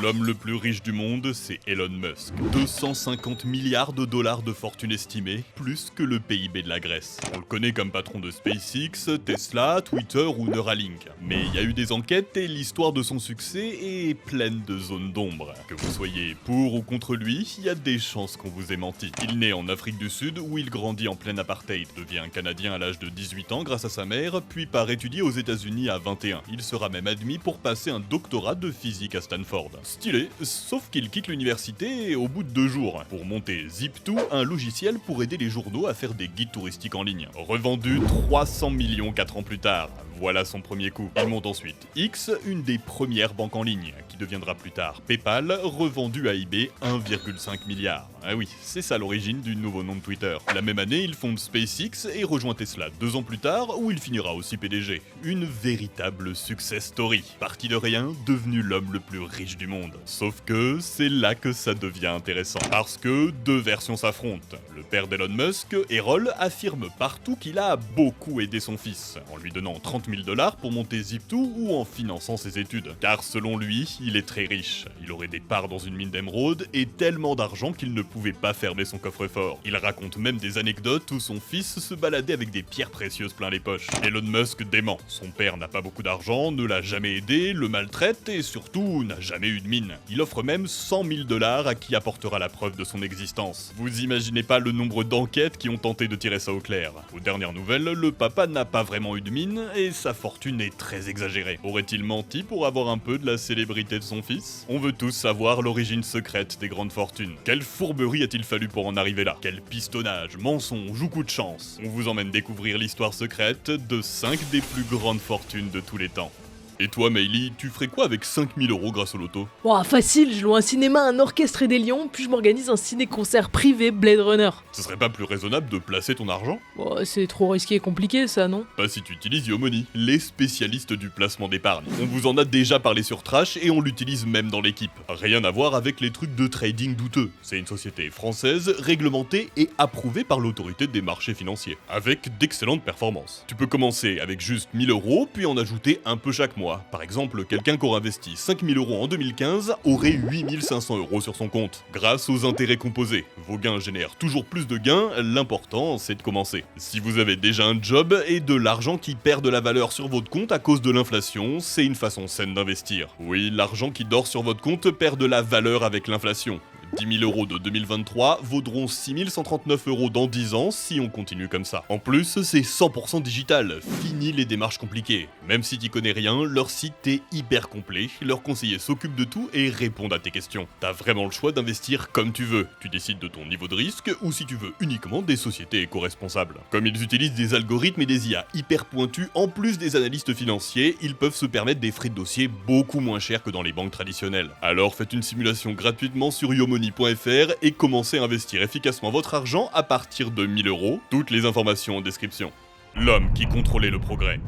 L'homme le plus riche du monde, c'est Elon Musk. 250 milliards de dollars de fortune estimée, plus que le PIB de la Grèce. On le connaît comme patron de SpaceX, Tesla, Twitter ou Neuralink. Mais il y a eu des enquêtes et l'histoire de son succès est pleine de zones d'ombre. Que vous soyez pour ou contre lui, il y a des chances qu'on vous ait menti. Il naît en Afrique du Sud où il grandit en plein apartheid, devient un Canadien à l'âge de 18 ans grâce à sa mère, puis part étudier aux États-Unis à 21. Il sera même admis pour passer un doctorat de physique à Stanford. Stylé, sauf qu'il quitte l'université au bout de 2 jours pour monter Zip2, un logiciel pour aider les journaux à faire des guides touristiques en ligne. Revendu 300 millions 4 ans plus tard. Voilà son premier coup. Il monte ensuite X, une des premières banques en ligne, qui deviendra plus tard PayPal, revendu à eBay 1,5 milliard. Ah oui, c'est ça l'origine du nouveau nom de Twitter. La même année, il fonde SpaceX et rejoint Tesla 2 ans plus tard, où il finira aussi PDG. Une véritable success story. Parti de rien, devenu l'homme le plus riche du monde. Sauf que c'est là que ça devient intéressant. Parce que 2 versions s'affrontent. Le père d'Elon Musk, Errol, affirme partout qu'il a beaucoup aidé son fils, en lui donnant 30 000 $ pour monter Zip2 ou en finançant ses études. Car selon lui, il est très riche. Il aurait des parts dans une mine d'émeraude et tellement d'argent qu'il ne pouvait pas fermer son coffre-fort. Il raconte même des anecdotes où son fils se baladait avec des pierres précieuses plein les poches. Elon Musk dément. Son père n'a pas beaucoup d'argent, ne l'a jamais aidé, le maltraite et surtout n'a jamais eu de mine. Il offre même 100 000 $ à qui apportera la preuve de son existence. Vous imaginez pas le nombre d'enquêtes qui ont tenté de tirer ça au clair. Aux dernières nouvelles, le papa n'a pas vraiment eu de mine et sa fortune est très exagérée. Aurait-il menti pour avoir un peu de la célébrité de son fils? On veut tous savoir l'origine secrète des grandes fortunes. Quelle fourberie a-t-il fallu pour en arriver là? Quel pistonnage, mensonge ou coup de chance? On vous emmène découvrir l'histoire secrète de 5 des plus grandes fortunes de tous les temps. Et toi, Meili, tu ferais quoi avec 5000 € grâce au loto? Bon, facile, je loue un cinéma, un orchestre et des lions, puis je m'organise un ciné-concert privé Blade Runner. Ce serait pas plus raisonnable de placer ton argent? Bon, c'est trop risqué et compliqué ça, non? Pas si tu utilises Yomoni, les spécialistes du placement d'épargne. On vous en a déjà parlé sur Trash et on l'utilise même dans l'équipe. Rien à voir avec les trucs de trading douteux. C'est une société française, réglementée et approuvée par l'autorité des marchés financiers, avec d'excellentes performances. Tu peux commencer avec juste 1000 €, puis en ajouter un peu chaque mois. Par exemple, quelqu'un qui aura investi 5000 € en 2015 aurait 8500 € sur son compte, grâce aux intérêts composés. Vos gains génèrent toujours plus de gains, l'important c'est de commencer. Si vous avez déjà un job et de l'argent qui perd de la valeur sur votre compte à cause de l'inflation, c'est une façon saine d'investir. Oui, l'argent qui dort sur votre compte perd de la valeur avec l'inflation. 10 000 € de 2023 vaudront 6 139 € dans 10 ans si on continue comme ça. En plus, c'est 100% digital, fini les démarches compliquées. Même si t'y connais rien, leur site est hyper complet, leurs conseillers s'occupent de tout et répondent à tes questions. T'as vraiment le choix d'investir comme tu veux. Tu décides de ton niveau de risque ou si tu veux uniquement des sociétés éco-responsables. Comme ils utilisent des algorithmes et des IA hyper pointus en plus des analystes financiers, ils peuvent se permettre des frais de dossier beaucoup moins chers que dans les banques traditionnelles. Alors faites une simulation gratuitement sur Yomoni.fr et commencez à investir efficacement votre argent à partir de 1000 €. Toutes les informations en description. L'homme qui contrôlait le progrès.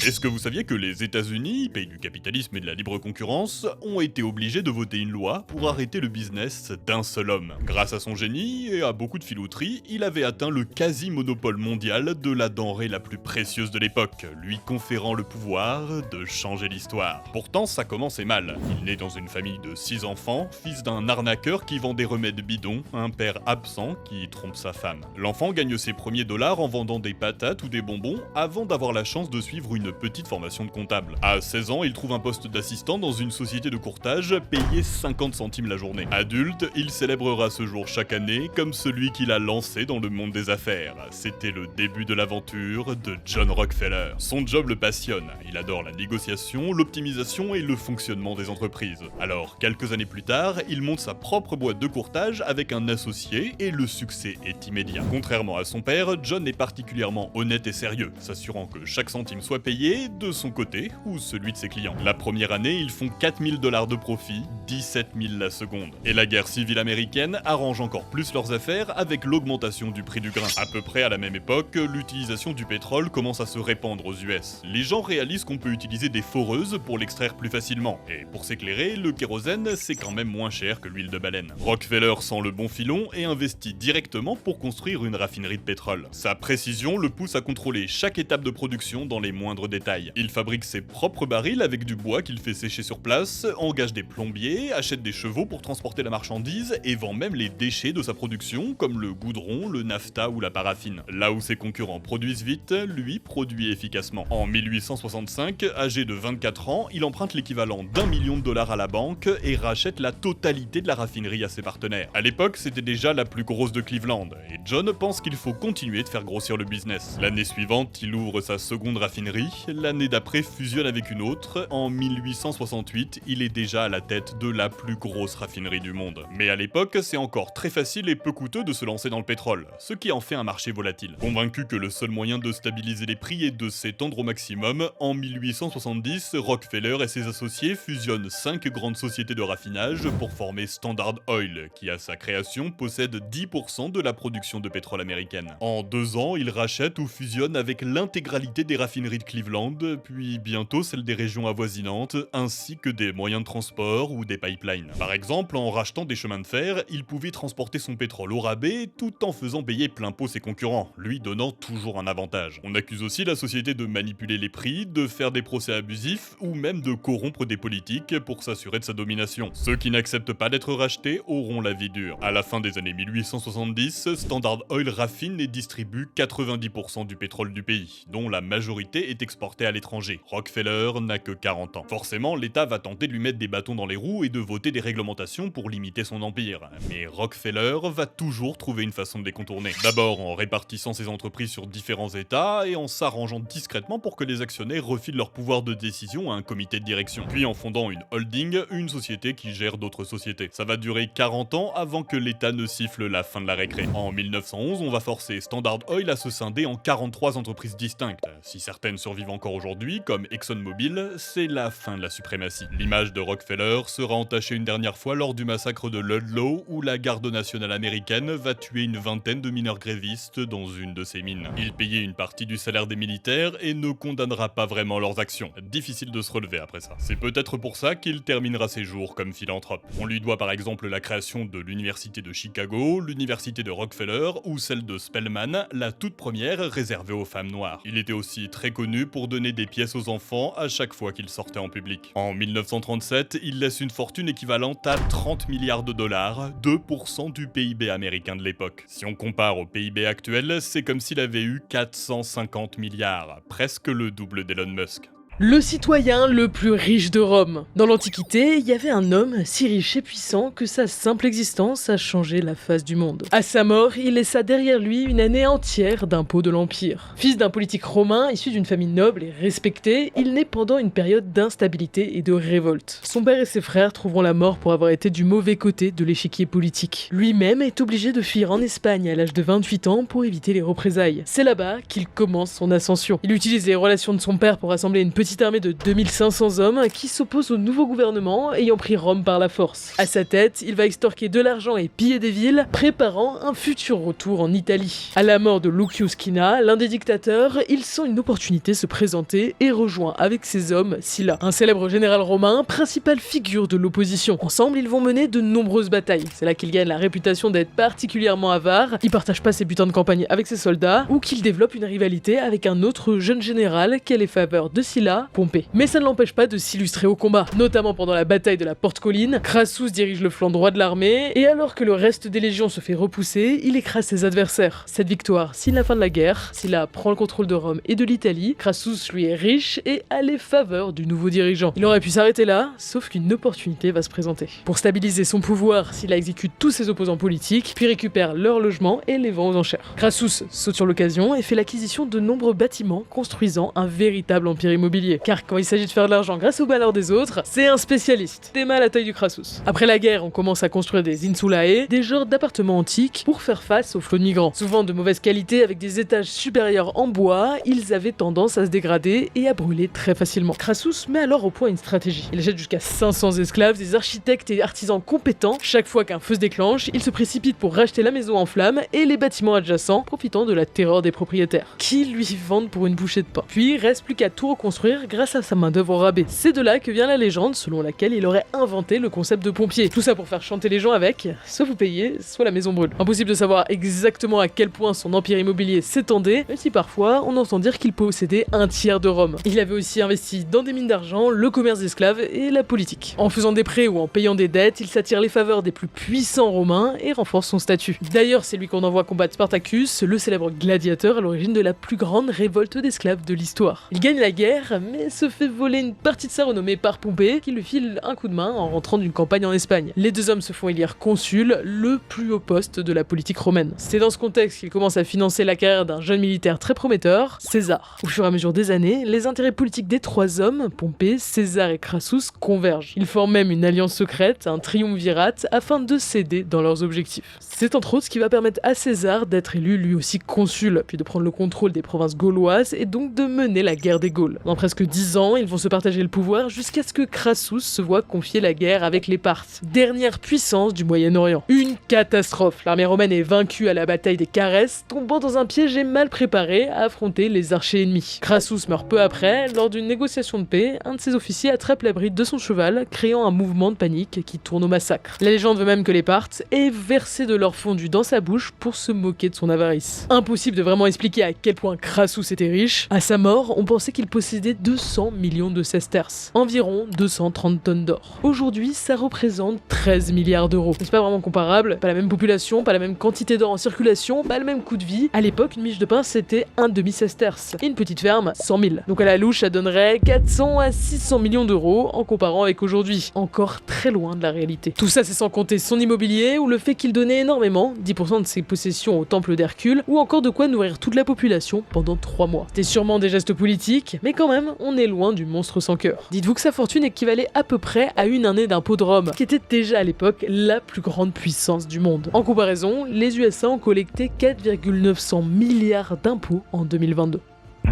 Est-ce que vous saviez que les États-Unis, pays du capitalisme et de la libre concurrence, ont été obligés de voter une loi pour arrêter le business d'un seul homme? Grâce à son génie et à beaucoup de filouterie, il avait atteint le quasi-monopole mondial de la denrée la plus précieuse de l'époque, lui conférant le pouvoir de changer l'histoire. Pourtant, ça commençait mal. Il naît dans une famille de 6 enfants, fils d'un arnaqueur qui vend des remèdes bidons, un père absent qui trompe sa femme. L'enfant gagne ses premiers dollars en vendant des patates ou des bonbons avant d'avoir la chance de suivre une petite formation de comptable. À 16 ans, il trouve un poste d'assistant dans une société de courtage payé 50 centimes la journée. Adulte, il célébrera ce jour chaque année comme celui qui l'a lancé dans le monde des affaires. C'était le début de l'aventure de John Rockefeller. Son job le passionne. Il adore la négociation, l'optimisation et le fonctionnement des entreprises. Alors, quelques années plus tard, il monte sa propre boîte de courtage avec un associé et le succès est immédiat. Contrairement à son père, John est particulièrement honnête et sérieux, s'assurant que chaque centime soit payé de son côté ou celui de ses clients. La première année, ils font 4000 $ de profit, 17 000 la seconde. Et la guerre civile américaine arrange encore plus leurs affaires avec l'augmentation du prix du grain. À peu près à la même époque, l'utilisation du pétrole commence à se répandre aux US. Les gens réalisent qu'on peut utiliser des foreuses pour l'extraire plus facilement. Et pour s'éclairer, le kérosène, c'est quand même moins cher que l'huile de baleine. Rockefeller sent le bon filon et investit directement pour construire une raffinerie de pétrole. Sa précision le pousse à contrôler chaque étape de production dans les moindres moindre détail. Il fabrique ses propres barils avec du bois qu'il fait sécher sur place, engage des plombiers, achète des chevaux pour transporter la marchandise et vend même les déchets de sa production comme le goudron, le naphta ou la paraffine. Là où ses concurrents produisent vite, lui produit efficacement. En 1865, âgé de 24 ans, il emprunte l'équivalent d'1 million de dollars à la banque et rachète la totalité de la raffinerie à ses partenaires. À l'époque, c'était déjà la plus grosse de Cleveland, et John pense qu'il faut continuer de faire grossir le business. L'année suivante, il ouvre sa seconde raffinerie, l'année d'après fusionne avec une autre. En 1868, il est déjà à la tête de la plus grosse raffinerie du monde. Mais à l'époque, c'est encore très facile et peu coûteux de se lancer dans le pétrole, ce qui en fait un marché volatile. Convaincu que le seul moyen de stabiliser les prix est de s'étendre au maximum, en 1870, Rockefeller et ses associés fusionnent 5 grandes sociétés de raffinage pour former Standard Oil, qui à sa création possède 10% de la production de pétrole américaine. En 2 ans, il rachète ou fusionne avec l'intégralité des raffineries de Cleveland, puis bientôt celles des régions avoisinantes, ainsi que des moyens de transport ou des pipelines. Par exemple, en rachetant des chemins de fer, il pouvait transporter son pétrole au rabais tout en faisant payer plein pot ses concurrents, lui donnant toujours un avantage. On accuse aussi la société de manipuler les prix, de faire des procès abusifs ou même de corrompre des politiques pour s'assurer de sa domination. Ceux qui n'acceptent pas d'être rachetés auront la vie dure. À la fin des années 1870, Standard Oil raffine et distribue 90% du pétrole du pays, dont la majorité est exportée à l'étranger. Rockefeller n'a que 40 ans. Forcément, l'État va tenter de lui mettre des bâtons dans les roues et de voter des réglementations pour limiter son empire. Mais Rockefeller va toujours trouver une façon de les contourner. D'abord en répartissant ses entreprises sur différents États et en s'arrangeant discrètement pour que les actionnaires refilent leur pouvoir de décision à un comité de direction. Puis en fondant une holding, une société qui gère d'autres sociétés. Ça va durer 40 ans avant que l'État ne siffle la fin de la récré. En 1911, on va forcer Standard Oil à se scinder en 43 entreprises distinctes. Si certaines survivent encore aujourd'hui, comme ExxonMobil, c'est la fin de la suprématie. L'image de Rockefeller sera entachée une dernière fois lors du massacre de Ludlow, où la garde nationale américaine va tuer une vingtaine de mineurs grévistes dans une de ses mines. Il payait une partie du salaire des militaires et ne condamnera pas vraiment leurs actions. Difficile de se relever après ça. C'est peut-être pour ça qu'il terminera ses jours comme philanthrope. On lui doit par exemple la création de l'université de Chicago, l'université de Rockefeller ou celle de Spelman, la toute première réservée aux femmes noires. Il était aussi très connu pour donner des pièces aux enfants à chaque fois qu'il sortait en public. En 1937, il laisse une fortune équivalente à 30 milliards de dollars, 2% du PIB américain de l'époque. Si on compare au PIB actuel, c'est comme s'il avait eu 450 milliards, presque le double d'Elon Musk. Le citoyen le plus riche de Rome. Dans l'Antiquité, il y avait un homme si riche et puissant que sa simple existence a changé la face du monde. À sa mort, il laissa derrière lui une année entière d'impôts de l'Empire. Fils d'un politique romain issu d'une famille noble et respectée, il naît pendant une période d'instabilité et de révolte. Son père et ses frères trouveront la mort pour avoir été du mauvais côté de l'échiquier politique. Lui-même est obligé de fuir en Espagne à l'âge de 28 ans pour éviter les représailles. C'est là-bas qu'il commence son ascension. Il utilise les relations de son père pour assembler une petite armée de 2500 hommes qui s'oppose au nouveau gouvernement ayant pris Rome par la force. À sa tête, il va extorquer de l'argent et piller des villes, préparant un futur retour en Italie. À la mort de Lucius Cinna, l'un des dictateurs, il sent une opportunité se présenter et rejoint avec ses hommes Sylla, un célèbre général romain, principale figure de l'opposition. Ensemble, ils vont mener de nombreuses batailles. C'est là qu'il gagne la réputation d'être particulièrement avare, il partage pas ses butins de campagne avec ses soldats, ou qu'il développe une rivalité avec un autre jeune général qui a les faveurs de Sylla, Pompée. Mais ça ne l'empêche pas de s'illustrer au combat, notamment pendant la bataille de la Porte-Colline. Crassus dirige le flanc droit de l'armée, et alors que le reste des légions se fait repousser, il écrase ses adversaires. Cette victoire signe la fin de la guerre, Sylla prend le contrôle de Rome et de l'Italie, Crassus lui est riche et a les faveurs du nouveau dirigeant. Il aurait pu s'arrêter là, sauf qu'une opportunité va se présenter. Pour stabiliser son pouvoir, Sylla exécute tous ses opposants politiques, puis récupère leurs logements et les vend aux enchères. Crassus saute sur l'occasion et fait l'acquisition de nombreux bâtiments, construisant un véritable empire immobilier. Car quand il s'agit de faire de l'argent grâce au malheur des autres, c'est un spécialiste. Théma à la taille du Crassus. Après la guerre, on commence à construire des insulae, des genres d'appartements antiques pour faire face aux flots de migrants. Souvent de mauvaise qualité avec des étages supérieurs en bois, ils avaient tendance à se dégrader et à brûler très facilement. Crassus met alors au point une stratégie. Il achète jusqu'à 500 esclaves, des architectes et artisans compétents. Chaque fois qu'un feu se déclenche, il se précipite pour racheter la maison en flammes et les bâtiments adjacents, profitant de la terreur des propriétaires, qui lui vendent pour une bouchée de pain. Puis reste plus qu'à tout reconstruire construire grâce à sa main-d'œuvre au rabais. C'est de là que vient la légende selon laquelle il aurait inventé le concept de pompier. Tout ça pour faire chanter les gens avec, soit vous payez, soit la maison brûle. Impossible de savoir exactement à quel point son empire immobilier s'étendait, même si parfois on entend dire qu'il possédait un tiers de Rome. Il avait aussi investi dans des mines d'argent, le commerce d'esclaves et la politique. En faisant des prêts ou en payant des dettes, il s'attire les faveurs des plus puissants romains et renforce son statut. D'ailleurs, c'est lui qu'on envoie combattre Spartacus, le célèbre gladiateur à l'origine de la plus grande révolte d'esclaves de l'histoire. Il gagne la guerre, mais se fait voler une partie de sa renommée par Pompée, qui lui file un coup de main en rentrant d'une campagne en Espagne. Les deux hommes se font élire consul, le plus haut poste de la politique romaine. C'est dans ce contexte qu'il commence à financer la carrière d'un jeune militaire très prometteur, César. Au fur et à mesure des années, les intérêts politiques des trois hommes, Pompée, César et Crassus, convergent. Ils forment même une alliance secrète, un triumvirat, afin de s'aider dans leurs objectifs. C'est entre autres ce qui va permettre à César d'être élu lui aussi consul, puis de prendre le contrôle des provinces gauloises et donc de mener la guerre des Gaules. Dans presque 10 ans, ils vont se partager le pouvoir jusqu'à ce que Crassus se voit confier la guerre avec les Parthes, dernière puissance du Moyen-Orient. Une catastrophe. L'armée romaine est vaincue à la bataille des Carès, tombant dans un piège mal préparé à affronter les archers ennemis. Crassus meurt peu après. Lors d'une négociation de paix, un de ses officiers attrape la bride de son cheval, créant un mouvement de panique qui tourne au massacre. La légende veut même que les Parthes aient versé de l'or fondu dans sa bouche pour se moquer de son avarice. Impossible de vraiment expliquer à quel point Crassus était riche. À sa mort, on pensait qu'il possédait 200 millions de sesterces, environ 230 tonnes d'or. Aujourd'hui, ça représente 13 milliards d'euros. C'est pas vraiment comparable, pas la même population, pas la même quantité d'or en circulation, pas le même coût de vie. À l'époque, une miche de pain c'était un demi-sesterce. Et une petite ferme, 100 000. Donc à la louche, ça donnerait 400 à 600 millions d'euros en comparant avec aujourd'hui. Encore très loin de la réalité. Tout ça, c'est sans compter son immobilier ou le fait qu'il donnait énormément, 10% de ses possessions au temple d'Hercule, ou encore de quoi nourrir toute la population pendant 3 mois. C'était sûrement des gestes politiques, mais quand même, on est loin du monstre sans cœur. Dites-vous que sa fortune équivalait à peu près à une année d'impôt de Rome, qui était déjà à l'époque la plus grande puissance du monde. En comparaison, les USA ont collecté 4,900 milliards d'impôts en 2022.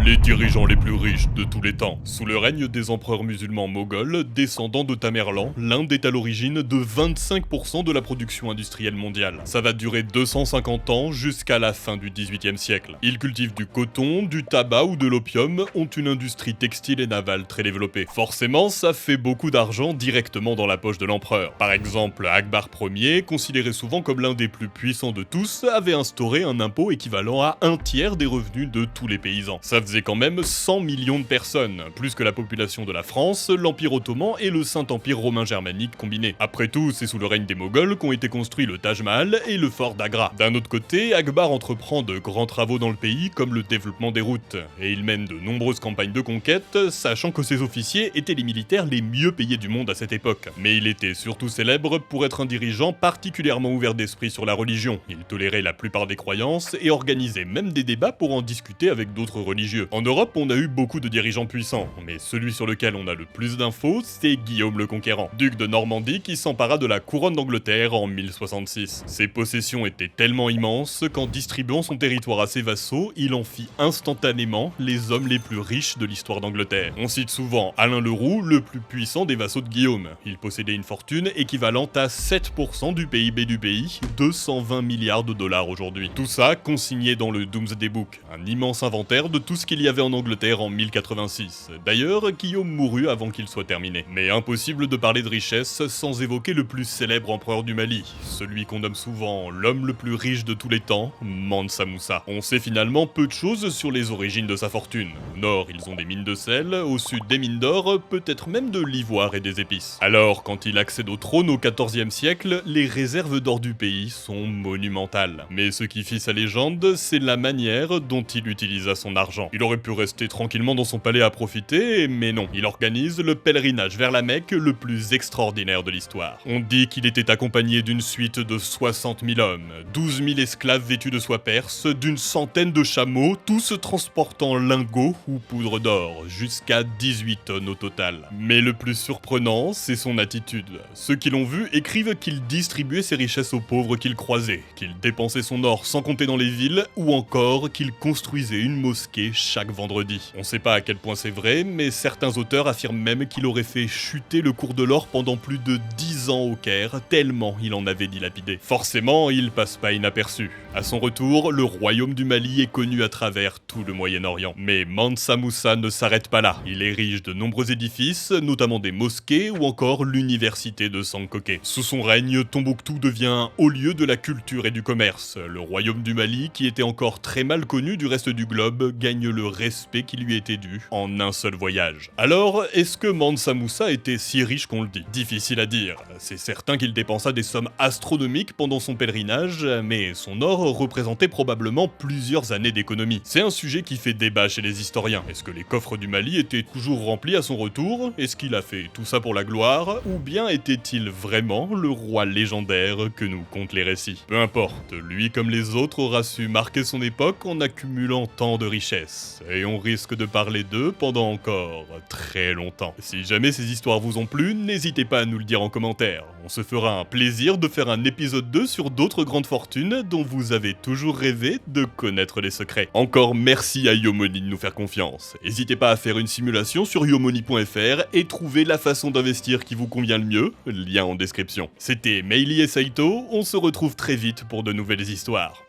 Les dirigeants les plus riches de tous les temps, sous le règne des empereurs musulmans moghols, descendants de Tamerlan, l'Inde est à l'origine de 25% de la production industrielle mondiale. Ça va durer 250 ans jusqu'à la fin du XVIIIe siècle. Ils cultivent du coton, du tabac ou de l'opium, ont une industrie textile et navale très développée. Forcément, ça fait beaucoup d'argent directement dans la poche de l'empereur. Par exemple, Akbar Ier, considéré souvent comme l'un des plus puissants de tous, avait instauré un impôt équivalent à un tiers des revenus de tous les paysans. Ça faisait quand même 100 millions de personnes, plus que la population de la France, l'Empire ottoman et le Saint-Empire romain germanique combinés. Après tout, c'est sous le règne des Moghols qu'ont été construits le Taj Mahal et le fort d'Agra. D'un autre côté, Akbar entreprend de grands travaux dans le pays, comme le développement des routes, et il mène de nombreuses campagnes de conquête, sachant que ses officiers étaient les militaires les mieux payés du monde à cette époque. Mais il était surtout célèbre pour être un dirigeant particulièrement ouvert d'esprit sur la religion. Il tolérait la plupart des croyances et organisait même des débats pour en discuter avec d'autres religieux. En Europe, on a eu beaucoup de dirigeants puissants, mais celui sur lequel on a le plus d'infos, c'est Guillaume le Conquérant, duc de Normandie qui s'empara de la couronne d'Angleterre en 1066. Ses possessions étaient tellement immenses qu'en distribuant son territoire à ses vassaux, il en fit instantanément les hommes les plus riches de l'histoire d'Angleterre. On cite souvent Alain le Roux, le plus puissant des vassaux de Guillaume. Il possédait une fortune équivalente à 7% du PIB du pays, 220 milliards de dollars aujourd'hui. Tout ça consigné dans le Domesday Book, un immense inventaire de tout ce qu'il y avait en Angleterre en 1086. D'ailleurs, Guillaume mourut avant qu'il soit terminé. Mais impossible de parler de richesse sans évoquer le plus célèbre empereur du Mali, celui qu'on nomme souvent l'homme le plus riche de tous les temps, Mansa Moussa. On sait finalement peu de choses sur les origines de sa fortune. Au nord, ils ont des mines de sel, au sud des mines d'or, peut-être même de l'ivoire et des épices. Alors, quand il accède au trône au XIVe siècle, les réserves d'or du pays sont monumentales. Mais ce qui fit sa légende, c'est la manière dont il utilisa son argent. Il aurait pu rester tranquillement dans son palais à profiter, mais non. Il organise le pèlerinage vers la Mecque le plus extraordinaire de l'histoire. On dit qu'il était accompagné d'une suite de 60 000 hommes, 12 000 esclaves vêtus de soie perse, d'une centaine de chameaux, tous transportant lingots ou poudre d'or, jusqu'à 18 tonnes au total. Mais le plus surprenant, c'est son attitude. Ceux qui l'ont vu écrivent qu'il distribuait ses richesses aux pauvres qu'il croisait, qu'il dépensait son or sans compter dans les villes, ou encore qu'il construisait une mosquée chaque vendredi. On sait pas à quel point c'est vrai, mais certains auteurs affirment même qu'il aurait fait chuter le cours de l'or pendant plus de 10 ans au Caire, tellement il en avait dilapidé. Forcément, il passe pas inaperçu. À son retour, le royaume du Mali est connu à travers tout le Moyen-Orient. Mais Mansa Moussa ne s'arrête pas là. Il érige de nombreux édifices, notamment des mosquées ou encore l'université de Sankoké. Sous son règne, Tombouctou devient haut lieu de la culture et du commerce. Le royaume du Mali, qui était encore très mal connu du reste du globe, gagne le respect qui lui était dû en un seul voyage. Alors, est-ce que Mansa Moussa était si riche qu'on le dit? Difficile à dire. C'est certain qu'il dépensa des sommes astronomiques pendant son pèlerinage, mais son or représentait probablement plusieurs années d'économie. C'est un sujet qui fait débat chez les historiens. Est-ce que les coffres du Mali étaient toujours remplis à son retour? Est-ce qu'il a fait tout ça pour la gloire? Ou bien était-il vraiment le roi légendaire que nous content les récits? Peu importe, lui comme les autres aura su marquer son époque en accumulant tant de richesses. Et on risque de parler d'eux pendant encore très longtemps. Si jamais ces histoires vous ont plu, n'hésitez pas à nous le dire en commentaire. On se fera un plaisir de faire un épisode 2 sur d'autres grandes fortunes dont vous avez toujours rêvé de connaître les secrets. Encore merci à Yomoni de nous faire confiance. N'hésitez pas à faire une simulation sur yomoni.fr et trouver la façon d'investir qui vous convient le mieux, lien en description. C'était Meili et Saito, on se retrouve très vite pour de nouvelles histoires.